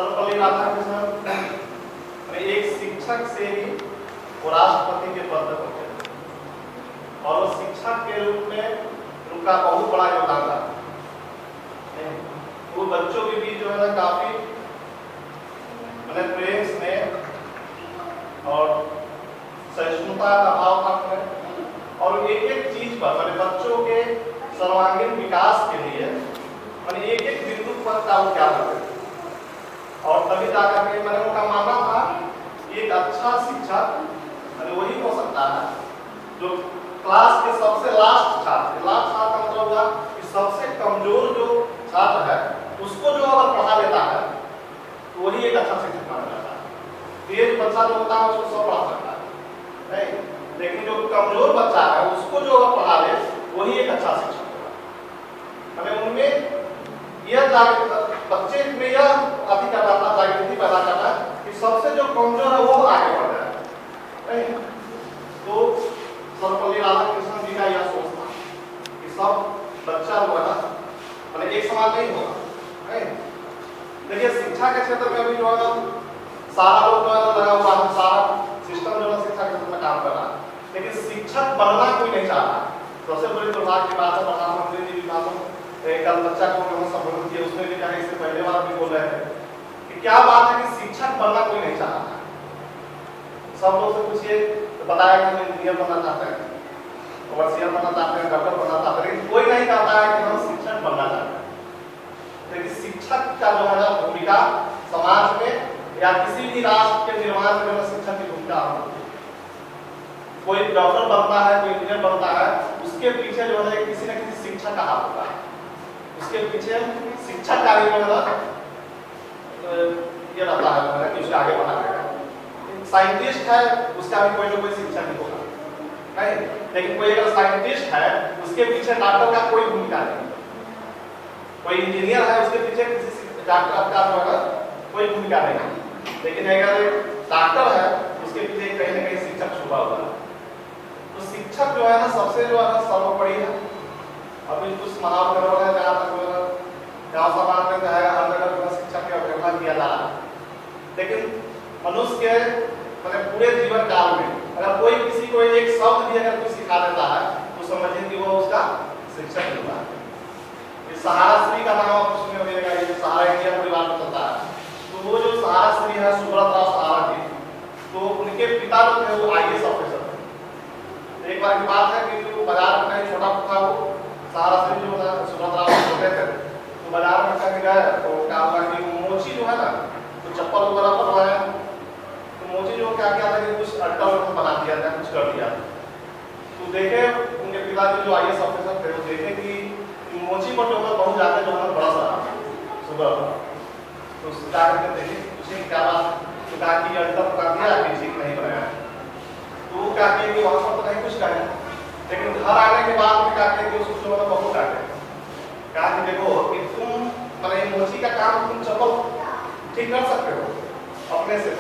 सर्वपल्ली राधाकृष्णन एक शिक्षक से ही वो राष्ट्रपति के पद तक पहुंचे और वो शिक्षक के रूप में उनका बहुत बड़ा योगदान था। वो बच्चों के बीच जो है ना काफी प्रेम स्नेह और सहिष्णुता का भाव था और एक एक चीज पर बच्चों के सर्वांगीण विकास के लिए एक एक बिंदु पर का वो क्या करते और तभी जाकर के उनका मानना था एक अच्छा शिक्षक वही हो सकता है जो क्लास के सबसे लास्ट छात्र का मतलब हुआ कि सबसे कमजोर जो छात्र है उसको जो अगर पढ़ा लेता है तो वही एक अच्छा शिक्षक माना जाता है। तेज बच्चा जो होता है उसको सब पढ़ा सकता है नहीं, लेकिन जो कमजोर बच्चा है उसको जो अगर पढ़ा ले वही एक अच्छा शिक्षक होगा। उनमें यह बच्चे में यह अति करना जागृति पैदा करना कि सबसे जो कमजोर है वो आगे बढ़ जाए। तो सर्वपल्ली राधाकृष्णन जी का यह सोच था कि सब बच्चा जो है एक समान नहीं होगा। देखिए शिक्षा के क्षेत्र में भी जो है सारा लोग जो है लगा हुआ है, सारा सिस्टम जो है शिक्षा के क्षेत्र में काम कर रहा है, लेकिन शिक्षक बनना कोई नहीं चाहता। सबसे बड़ी दुर्भाग्य की बात है, प्रधानमंत्री जी भी कल बच्चा को संबोधित किया उसमें भी कहा, इससे पहले बार भी बोल रहे थे कि क्या बात है कि शिक्षक बनना कोई नहीं चाहता। सब लोग से पूछिए तो बताया कि हम इंजीनियर बनना चाहते हैं, ओवरसियर बनना चाहते हैं, डॉक्टर बनना चाहते हैं, लेकिन कोई नहीं कहता है कि हम शिक्षक बनना चाहते हैं। लेकिन शिक्षक का जो है भूमिका समाज में या किसी भी राष्ट्र के निर्माण में शिक्षक की भूमिका होती है। कोई डॉक्टर बनता है, कोई इंजीनियर बनता है, उसके पीछे जो है किसी न किसी शिक्षक का हाथ होता है, उसके पीछे शिक्षक का भी ये रहता है कि उसके आगे बढ़ा देगा। साइंटिस्ट है उसका भी कोई ना कोई शिक्षक ही होगा नहीं, लेकिन कोई अगर साइंटिस्ट है उसके पीछे डॉक्टर का कोई भूमिका नहीं, कोई इंजीनियर है उसके पीछे किसी डॉक्टर का जो है कोई भूमिका नहीं, लेकिन अगर डॉक्टर है उसके पीछे कहीं ना कहीं शिक्षक छुपा हुआ है। तो शिक्षक जो है ना सबसे जो है सर्वोपरि है। अभी कुछ माहौल कर रहा है जहाँ तक गाँव समाज में जो है हर जगह शिक्षक की अवहेलना किया जा रहा है, लेकिन मनुष्य के पूरे जीवन काल में अगर कोई किसी को एक शब्द भी अगर कोई सिखा देता है तो समझिए कि वो उसका शिक्षक होता है। सहारा श्री का नाम आप सुने होगा, ये सहारा इंडिया परिवार में चलता है, तो वो जो सहारा श्री है सुब्रत राव सहारा जी, तो उनके पिता जो थे वो IAS ऑफिसर थे। एक बार की बात है कि जो बाजार में छोटा था वो सहारा श्री जो सुब्रत राव होते थे, तो बाजार में कहीं गए तो क्या हुआ कि मोची जो है ना तो चप्पल वगैरह बनवाया, तो मोची जो क्या किया था कि कुछ अड्डा बना दिया था, कुछ कर दिया। तो देखे उनके पिताजी जो IAS ऑफिसर थे वो देखे कि मोची पर जो है बहुत ज्यादा जो है बड़ा सा सुबह, तो जाकर के देखे उसे क्या बात, तो कहा कि अड्डा कर दिया कि ठीक नहीं बनाया। तो वो क्या किया कि वहां पर तो नहीं कुछ कहे, लेकिन घर आने के बाद में क्या किया कि उसको जो है बहुत काटे, कहा कि देखो कि तुम मोची का काम तुम चप्पल ठीक कर सकते हो अपने से, तो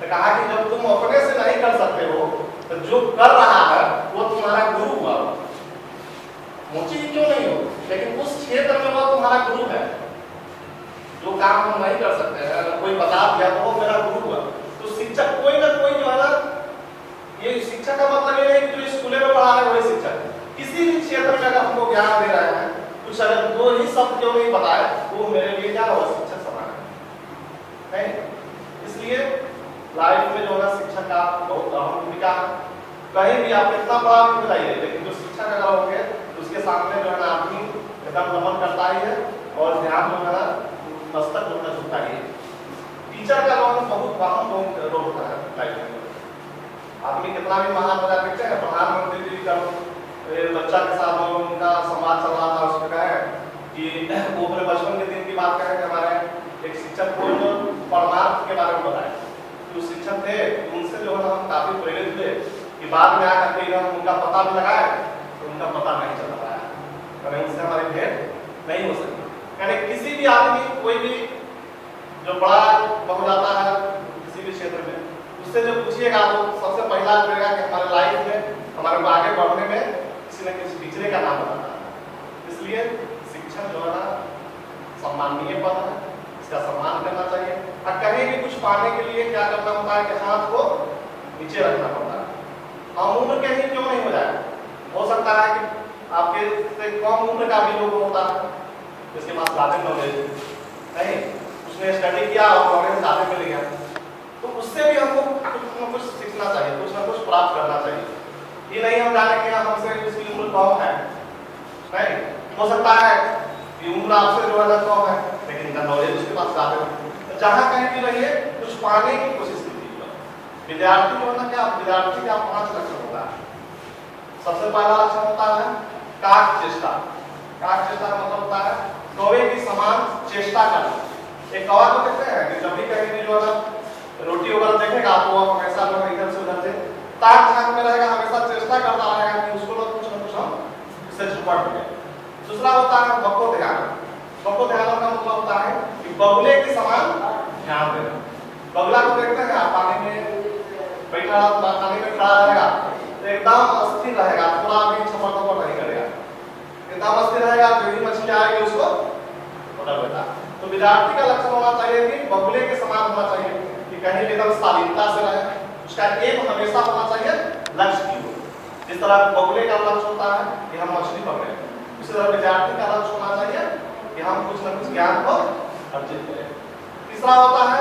कहा कि जब तुम अपने से नहीं कर सकते हो तो जो कर रहा है वो तुम्हारा गुरु हुआ। मोची क्यों नहीं हो, लेकिन उस क्षेत्र में वो तुम्हारा गुरु है। जो काम हम नहीं कर सकते हैं अगर कोई बता दिया तो वो मेरा गुरु हुआ। तो शिक्षक कोई ना कोई जो है ना, ये शिक्षक का मतलब ये है कि जो स्कूल में पढ़ा रहे वही शिक्षक, किसी भी क्षेत्र में अगर हमको ज्ञान दे रहे हैं कुछ अगर दो ही शब्द क्यों नहीं बताए वो मेरे लिए क्या होगा, शिक्षक समान है। इसलिए लाइफ में जो है शिक्षक का बहुत अहम भूमिका है। कहीं भी आप कितना बड़ा भी बताइए, लेकिन जो शिक्षक अगर होंगे तो उसके सामने जो है ना आदमी एकदम नमन करता ही है और ध्यान जो है ना मस्तक जो है झुकता ही है। टीचर का रोल बहुत अहम रोल होता है लाइफ में। आदमी कितना भी महान हो जाए, देखते हैं प्रधानमंत्री जी का बच्चा के साथ उनका संवाद चल रहा था, उसमें कहा कि वो अपने बचपन के दिन की बात करें कि हमारे एक शिक्षक को परमार्थ के बारे में बताया, जो शिक्षक थे उनसे जो है हम काफी प्रेरित हुए कि बाद में आकर के उनका पता भी लगाए तो उनका पता नहीं चल पाया, उनसे हमारी भेंट नहीं हो सकी। यानी किसी भी आदमी कोई भी जो बड़ा हो जाता है किसी भी क्षेत्र में, उससे जो पूछिएगा तो सबसे पहला करेगा कि हमारे लाइफ में हमारे आगे बढ़ने में किसी न किसी टीचर का नाम बताता है। इसलिए शिक्षक जो है ना सम्माननीय पद है, इसका सम्मान करना चाहिए। और कहीं भी कुछ पाने के लिए क्या करना होता है कि हाथ को नीचे रखना पड़ता है। अमूल्य कहीं क्यों नहीं हो जाए, हो सकता है कि आपके से कम उम्र का भी लोग होता है जिसके पास ज्यादा नॉलेज नहीं, उसने स्टडी किया और नॉलेज ज्यादा मिल गया, तो उससे भी हमको कुछ न कुछ सीखना चाहिए, कुछ न कुछ प्राप्त करना चाहिए। ये नहीं हम जाने कि हमसे इसकी उम्र कम है, नहीं, हो सकता है कि उम्र आपसे जो है कम है लेकिन इनका नॉलेज उसके पास ज्यादा है। तो जहाँ कहीं भी रहिए कुछ पाने की कोशिश कीजिए। विद्यार्थी जो है ना, क्या विद्यार्थी का 5 लक्षण होता है। सबसे पहला लक्षण होता है काक चेष्टा। काक चेष्टा का मतलब होता है कौवे की समान चेष्टा करना। एक कौवा को देखते हैं कि जब भी कहीं भी जो है रोटी वगैरह देखेगा तो वो हमेशा जो है इधर से उधर से ताक झांक में रहेगा, हमेशा चेष्टा करता रहेगा कि उसको लोग कुछ न कुछ हम इससे झपट दें। दूसरा होता है बको ध्यान। बको ध्यान का मतलब होता है कि बगुले के समान ध्यान देना। बगुला को देखते हैं आप पानी में बैठा, पानी में खड़ा रहेगा तो एकदम अस्थिर रहेगा, थोड़ा भी छपड़ नहीं करेगा, एकदम अस्थिर रहेगा। जो ही मछली आएगी उसको पकड़ लेता। तो विद्यार्थी का लक्षण होना चाहिए कि बगुले के समान होना चाहिए, कि कहीं भी एकदम शालीनता से रहे, उसका एम हमेशा होना चाहिए लक्ष्य की ओर। जिस तरह बगुले का लक्ष्य होता है कि हम मछली पकड़े, उसी तरह विद्यार्थी का लक्ष्य होना चाहिए कि हम कुछ न कुछ ज्ञान को अर्जित करें। तीसरा होता है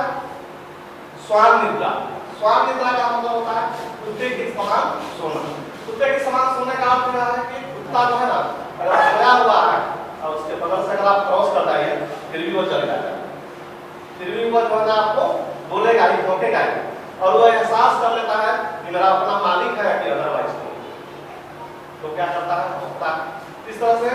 स्वान निद्रा। स्वान निद्रा का मतलब होता है कुत्ते के समान सोना। कुत्ते के समान सोने का अर्थ यह है कि कुत्ता जो है ना अगर सोया हुआ है और उसके बगल से अगर आप क्रॉस कर जाइए फिर भी वो चल जाएगा, फिर भी वो जो है आपको बोलेगा ही, भौंकेगा ही, और वो एहसास कर लेता है कि मेरा अपना मालिक है कि अदरवाइज तो क्या करता है, भौंकता है। इस तरह से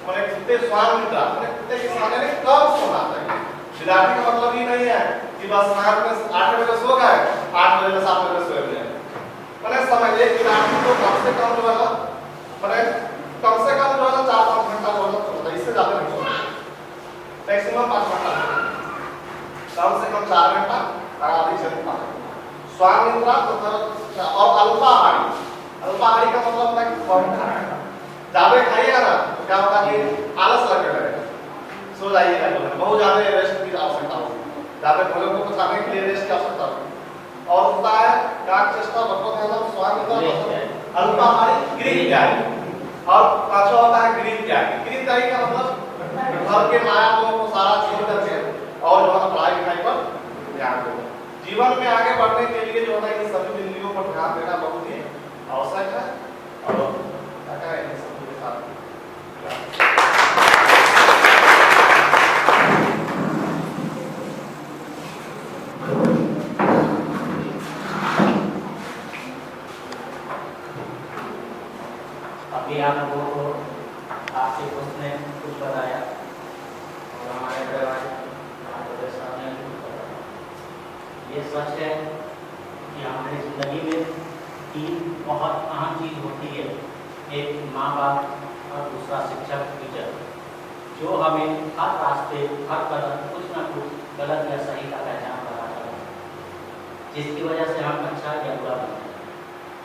मैंने कुत्ते स्वान निद्रा, मैंने कुत्ते के समान यानी कब सोना चाहिए। विद्यार्थी का मतलब ये नहीं है कि बस रात में 8 बजे सो गए, 8 बजे से 7 बजे सो गए। मैंने समझ एक विद्यार्थी को कम से कम जो है मैंने कम से कम जो है 4-5 घंटा जो है, इससे ज्यादा नहीं सोना, मैक्सिमम 5 घंटा, कम से कम 4 घंटा आराम से सोना। स्वान निद्रा और अल्पाहारी। अल्पाहारी का मतलब होता है कि कम खाना, ज्यादा खाइएगा ना तो क्या होगा कि आलस लगने लगेगा, सो जाइएगा, बहुत ज्यादा रेस्ट की आवश्यकता होगी, ज्यादा भोजन को पचाने के लिए रेस्ट की आवश्यकता होगी। और होता है काक चेष्टा, बको ध्यान, स्वान निद्रा, अल्पाहारी, गृहत्यागी। और पांचवा होता है गृहत्यागी। गृहत्यागी का मतलब घर के माया मोह को सारा छोड़ करके और जो है पढ़ाई लिखाई पर ध्यान देना। जीवन में आगे बढ़ने के लिए जो है इन सभी बिंदुओं पर ध्यान देना बहुत ही आवश्यक है। और क्या कहें सबके साथ अभी आप लोगों को आपके दोस्त ने कुछ बताया और हमारे परिवार सामने ये सच है कि हमारी जिंदगी में 3 बहुत अहम चीज होती है, एक माँ बाप और दूसरा शिक्षक टीचर, जो हमें हर रास्ते हर कदम कुछ ना कुछ गलत या सही का पहचान कराता है, जिसकी वजह से हम अच्छा या बुरा बनते हैं।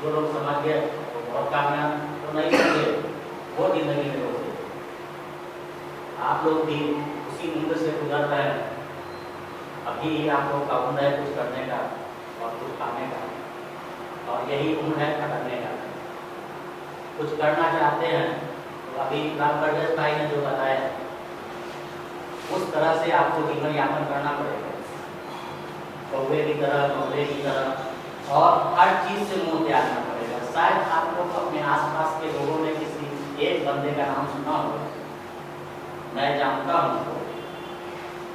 जो लोग समझ गए वो बहुत कामयाब, तो नहीं समझे वो जिंदगी में होते। आप लोग भी उसी उम्र से गुजर रहे हैं, अभी आप लोग का उम्र है कुछ करने का और कुछ पाने का, और यही उम्र है करने का। कुछ करना चाहते हैं तो अभी राम प्रदेश भाई ने जो बताया उस तरह से आपको जीवन यापन करना पड़ेगा, कौवे की तरह, कौवे की तरह, और हर चीज से मुंह त्यागना पड़ेगा। शायद आप लोग अपने आसपास के लोगों ने किसी एक बंदे का नाम सुना हो, मैं जानता हूँ,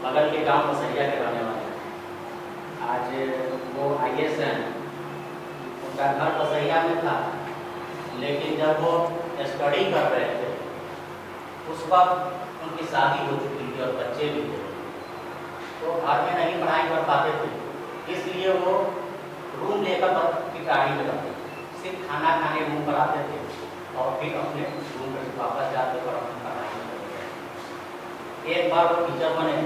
बगल के गांव बसैया के रहने वाले, आज वो IAS हैं, उनका घर बसैया में था, लेकिन जब वो स्टडी कर रहे थे उस वक्त उनकी शादी हो चुकी थी और बच्चे भी थे, तो घर में नहीं पढ़ाई कर पाते थे, इसलिए वो रूम लेकर की गाड़ी में रहते, सिर्फ खाना खाने रूम पर आते थे और फिर अपने रूम में वापस जाते और अपनी पढ़ाई करते। एक बार वो टीचर बने,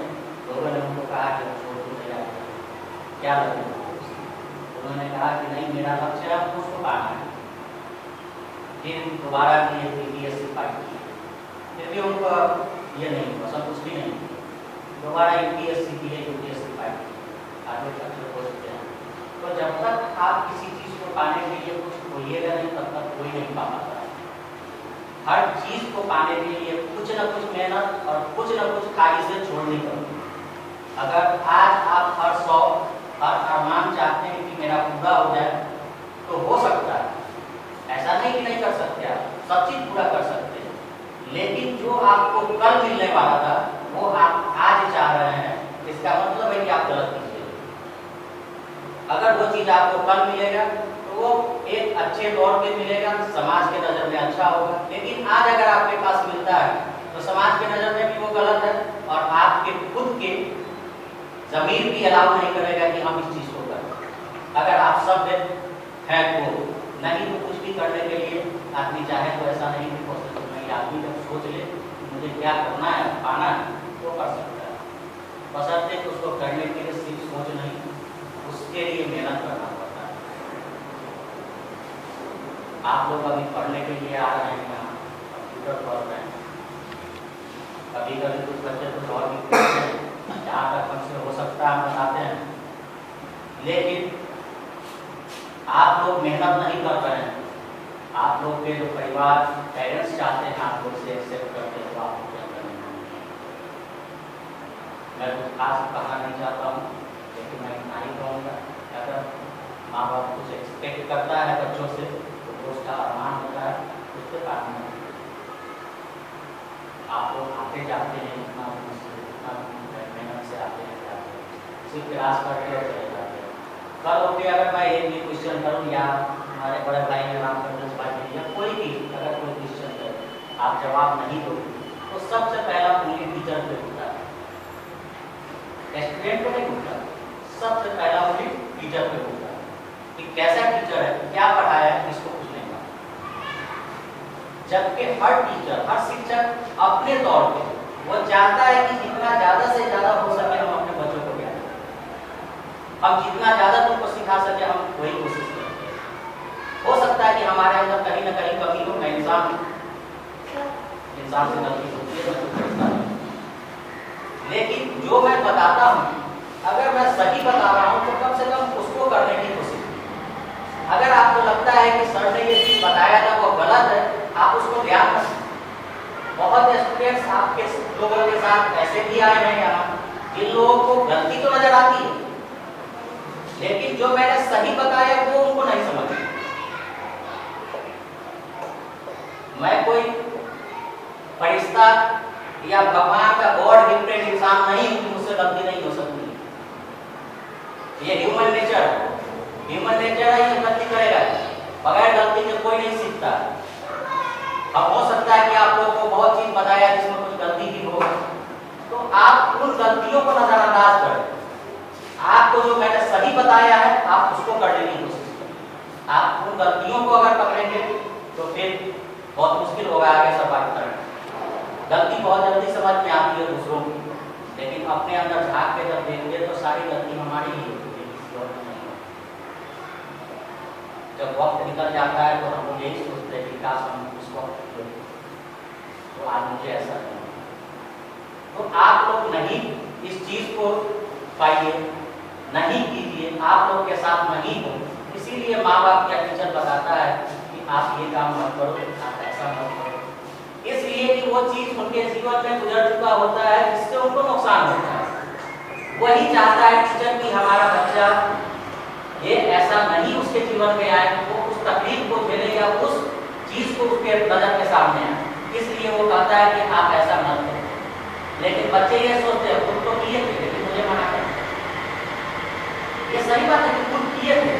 लोगों ने उनको कहा कि क्या लगे, उन्होंने कहा कि नहीं मेरा लक्ष्य है उसको पाना है। फिर दोबारा BSc पाई, फिर भी उनको ये नहीं हुआ, संतुष्टि नहीं, दोबारा यूपीएससी की है, यूपीएससी फाइल आगे अक्षर हो सकते हैं। तो जब तक आप किसी चीज को पाने के लिए कुछ खोइएगा नहीं, तब तक कोई नहीं पा पाता है। हर चीज को पाने के लिए कुछ न कुछ मेहनत और कुछ न कुछ ख्वाहिशें छोड़नी पड़ती। अगर आज आप हर शौक, हर अरमान चाहते हैं कि मेरा पूरा हो जाए, तो हो सकता है, ऐसा नहीं कि नहीं कर सकते, आप सब चीज पूरा कर सकते हैं, लेकिन जो आपको कल मिलने वाला था वो आप आज चाह रहे हैं, इसका मतलब है कि आप गलत कीजिए। अगर वो चीज आपको कल मिलेगा तो वो एक अच्छे तौर पे मिलेगा, समाज के नजर में अच्छा होगा, लेकिन आज अगर आपके पास मिलता है तो समाज के नजर में भी वो गलत है और आपके खुद के जमीर भी अलाउ नहीं करेगा कि हम इस चीज को करें। अगर आप सब हैं तो नहीं, तो कुछ भी करने के लिए आदमी चाहे तो ऐसा नहीं भी पॉसिबल नहीं। आदमी जब सोच ले मुझे क्या करना है, पाना है, तो कर सकता है, बशर्ते कि उसको करने के लिए सिर्फ सोच नहीं, उसके लिए मेहनत करना पड़ता है। आप लोग अभी पढ़ने के लिए आ रहे हैं, यहाँ कंप्यूटर पढ़ रहे हैं, कभी कभी कुछ बच्चे कुछ और भी पूछते हैं, जहाँ तक हमसे हो सकता है हम बताते हैं, लेकिन आप लोग मेहनत नहीं कर रहे हैं। आप लोग के जो परिवार पेरेंट्स चाहते हैं आप लोग से एक्सेप्ट करते हैं, तो आप लोग क्या करेंगे? मैं कुछ खास कहना नहीं चाहता हूँ, लेकिन मैं इतना ही कहूँगा, अगर माँ बाप कुछ एक्सपेक्ट करता है बच्चों से तो वो उसका अरमान होता है, उसके कारण आप लोग आते जाते हैं, इतना मेहनत से आते हैं, जाते हैं, सिर्फ क्लास करके और चले जाते हैं। कल होके अगर मैं एक भी क्वेश्चन करूँ या हमारे बड़े भाई ने राम चंद्र भाई या कोई भी अगर कोई क्वेश्चन करे, आप जवाब नहीं दोगे तो सबसे पहला पूरी टीचर पे होता है, स्टूडेंट को नहीं होता, सबसे पहला पूरी टीचर पे होता है कि कैसा टीचर है, क्या पढ़ाया है, इसको कुछ नहीं पता। जबकि हर टीचर, हर शिक्षक अपने तौर पे वो चाहता है कि जितना ज्यादा से ज्यादा हो सके हम अपने बच्चों को ज्ञान दें, हम जितना ज्यादा तुमको सिखा सके हम वही कोशिश करें। हो सकता है कि हमारे अंदर कहीं ना कहीं कमी हो, मैं इंसान से गलती होती है, लेकिन जो मैं बताता हूँ अगर मैं सही बता रहा हूँ तो कम से कम उसको करने की कोशिश करें। अगर आपको लगता है कि सर ने ये चीज बताया था वो गलत है, आप उसको ध्यान रखें। बहुत स्टूडेंट्स आपके लोगों के साथ ऐसे भी आए हैं यहाँ जिन लोगों को गलती तो नजर आती है, लेकिन जो मैंने सही बताया वो उनको नहीं समझ। मैं कोई फरिश्ता या भगवान का गॉड गिफ्टेड इंसान नहीं हूं कि मुझसे गलती नहीं हो सकती। ये ह्यूमन नेचर है, ये गलती करेगा, बगैर गलती के कोई नहीं सीखता। अब हो सकता है कि आप लोगों को बहुत चीज बताया जिसमें कुछ गलती भी हो, तो आप उन गलतियों को नजरअंदाज करें। आपको जो मैंने सही बताया है आप उसको करने की कोशिश करें। आप उन गलतियों को अगर पकड़ेंगे तो फिर बहुत मुश्किल होगा आगे सर्वाइव करना। गलती बहुत जल्दी समझ में आती है दूसरों की, लेकिन अपने अंदर झांक के जब देखते तो सारी गलती हमारी ही होती है, किसी और की नहीं होती। जब वक्त निकल जाता है तो हम लोग यही सोचते हैं कि काश हम उस वक्त तो आज मुझे ऐसा नहीं। तो आप लोग नहीं इस चीज को पाइए, नहीं कीजिए, आप लोग के साथ नहीं हो। इसीलिए माँ बाप या टीचर बताता है कि आप ये काम मत करो, आप ऐसा मत करो, इसलिए कि वो चीज उनके जीवन में गुजर चुका होता है जिससे उनको नुकसान होता है। वही चाहता है टीचर कि हमारा बच्चा ये ऐसा नहीं उसके जीवन में आए, वो उस तकलीफ को झेले या उस चीज को उसके नजर के सामने आए, इसलिए वो कहता है कि आप ऐसा मत करो। लेकिन बच्चे ये सोचते हैं खुद तो किए थे लेकिन मुझे मना कर। ये सही बात है कि खुद किए थे,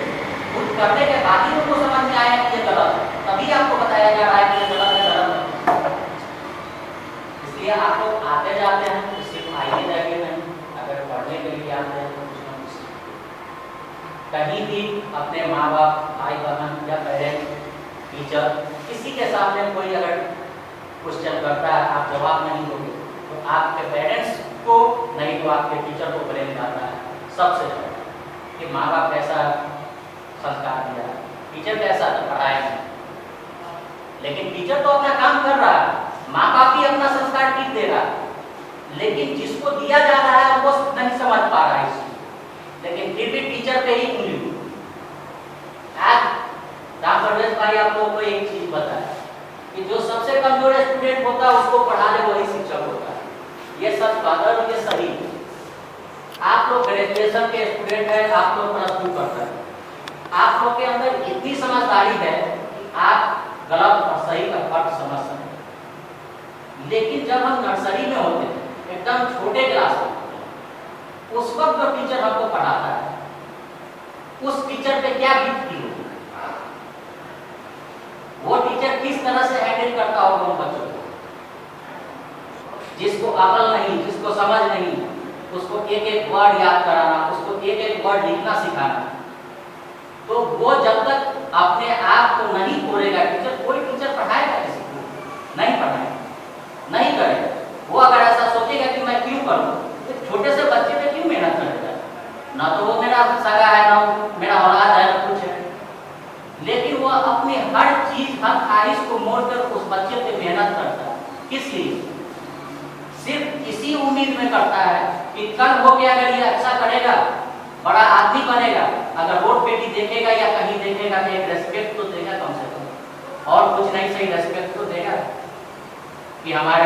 खुद करने के बाद ही उनको समझ में आया कि ये गलत है, तभी आपको बताया जा रहा है कि ये गलत है, गलत है। इसलिए आप लोग आते जाते हैं तो सिर्फ आइए जाइए नहीं, अगर पढ़ने के लिए आते हैं तो कुछ ना कुछ कहीं भी अपने माँ बाप, भाई बहन या पेरेंट्स, टीचर, किसी के सामने कोई अगर क्वेश्चन करता है आप जवाब नहीं दोगे तो आपके पेरेंट्स को नहीं तो आपके टीचर को ब्लेम करता है सबसे ज्यादा कि माँ बाप कैसा संस्कार दिया, टीचर कैसा पढ़ाया। लेकिन टीचर तो अपना काम कर रहा है, माँ बाप भी अपना संस्कार ठीक दे रहा है, लेकिन जिसको दिया जा रहा है टीचर पे ही खुली हुई। आज राम परवेश भाई आप लोगों को एक चीज बताया कि जो सबसे कमजोर स्टूडेंट होता है उसको पढ़ा ले वही शिक्षक होता है। ये सच बात है और ये सही है। आप लोग ग्रेजुएशन के स्टूडेंट हैं, आप लोग प्लस 2 करते हैं, आप लोग के अंदर इतनी समझदारी है कि आप गलत और सही का फर्क समझ सकते। लेकिन जब हम नर्सरी में होते हैं, एकदम छोटे क्लास में, उस वक्त जो टीचर हमको पढ़ाता है उस टीचर पे क्या बीतती होगी, वो टीचर किस तरह से हैंडल करता होगा उन बच्चों को। जिसको अकल नहीं, जिसको समझ नहीं, उसको एक एक वर्ड याद कराना, उसको एक एक वर्ड लिखना सिखाना, तो वो जब तक अपने आप को नहीं खोलेगा, टीचर कोई टीचर पढ़ाएगा किसी को नहीं पढ़ाएगा, नहीं करेगा। वो अगर ऐसा सोचेगा कि मैं क्यों करूं, तो छोटे से बच्चे पे क्यों मेहनत करेगा, ना तो वो मेरा सगा है, ना मेरा औलाद है, ना कुछ है। लेकिन वो अपनी हर चीज, हर ख्वाहिश को मोड़कर उस बच्चे पे मेहनत करता है। किस लिए? सिर्फ इसी उम्मीद में करता है कि कल हो के अगर ये अच्छा करेगा, बड़ा आदमी बनेगा, अगर रोड पे भी देखेगा या कहीं देखेगा तो एक रेस्पेक्ट तो देगा कम से कम, और कुछ नहीं सही रेस्पेक्ट तो देगा कि हमारे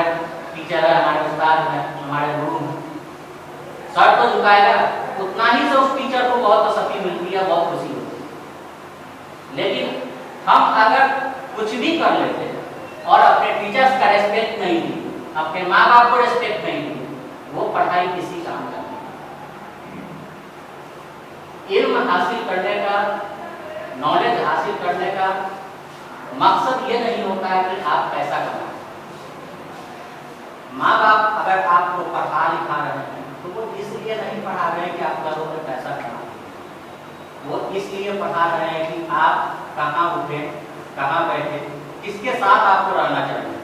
टीचर है, हमारे उस्ताद है, हमारे गुरु हैं, सर तो झुकाएगा। उतना ही से उस टीचर को बहुत तसल्ली मिलती है, बहुत खुशी होती है। लेकिन हम अगर कुछ भी कर लेते हैं और अपने टीचर्स का रेस्पेक्ट नहीं दी, अपने माँ बाप को रेस्पेक्ट नहीं दी, वो पढ़ाई किसी काम का नहीं। इल्म हासिल करने का, नॉलेज हासिल करने का मकसद ये नहीं होता है कि आप पैसा कमाएं। माँ बाप अगर आपको पढ़ा लिखा रहे हैं तो वो इसलिए नहीं पढ़ा रहे हैं कि आप घरों में पैसा कमाएं, वो इसलिए पढ़ा रहे हैं कि आप कहाँ उठे, कहाँ बैठे, किसके साथ आपको रहना चाहिए,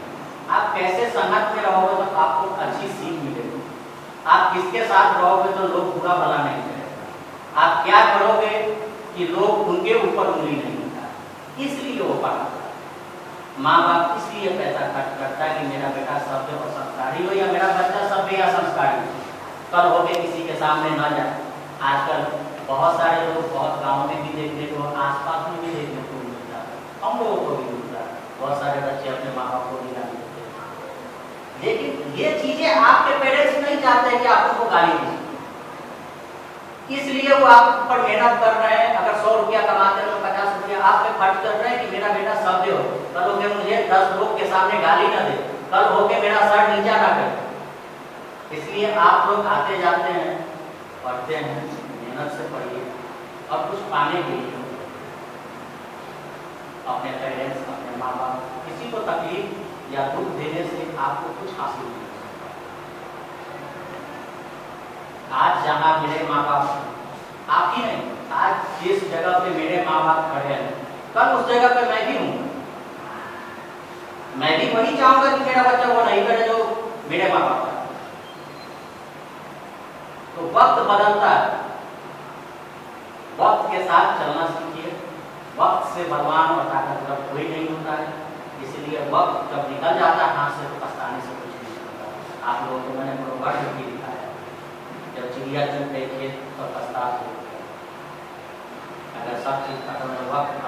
आप कैसे संगत में रहोगे तो आपको अच्छी सीख मिलेगी, आप किसके साथ रहोगे तो लोग बुरा भला नहीं करेंगे, आप क्या करोगे कि लोग उनके ऊपर उंगली नहीं उठाए, इसलिए वो पढ़ाता है। माँ बाप इसलिए पैसा खर्च करता है कि मेरा बेटा सभ्य और संस्कारी हो, या मेरा बच्चा सभ्य या संस्कारी हो, कल होके किसी के सामने न जाए। आजकल बहुत सारे लोग, बहुत गाँव में भी देखने को, आसपास में भी देखने को मिलता है, हम लोगों को भी मिलता है, बहुत सारे बच्चे अपने माँ बाप को भी गाली देते हैं। लेकिन ये चीजें आपके पेरेंट्स नहीं चाहते कि आप उनको गाली दीजिए, इसलिए वो आप पर मेहनत कर रहे हैं। अगर 100 रुपया कमाते हैं तो 50 रुपया आप पे खर्च कर रहे हैं कि मेरा बेटा सभ्य हो, कल होके मुझे 10 लोग के सामने गाली न दे, कल होके मेरा सर नीचा ना करे। इसलिए आप लोग आते जाते हैं, पढ़ते हैं, मेहनत से पढ़िए और कुछ पाने के लिए अपने पेरेंट्स, अपने माँ बाप, किसी को तकलीफ या दुख देने से आपको कुछ हासिल नहीं। आज जहाँ मेरे माँ बाप, आप ही नहीं, आज जिस जगह पे मेरे माँ बाप खड़े हैं, कल उस जगह पे मैं भी हूँ। मैं भी वही चाहूंगा कि मेरा बच्चा वो नहीं करे जो मेरे माँ बाप करे। तो वक्त बदलता है, वक्त के साथ चलना सीखिए। वक्त से बलवान और ताकतवर कोई नहीं होता है, इसलिए वक्त जब निकल जाता है हाथ से तो पछताने से कुछ नहीं होता। आप लोगों को मैंने प्रोवर्ब भी दिखाया, जब चिड़िया चुन देखे तो पछताते। अगर सब चीज खत्म है, वक्त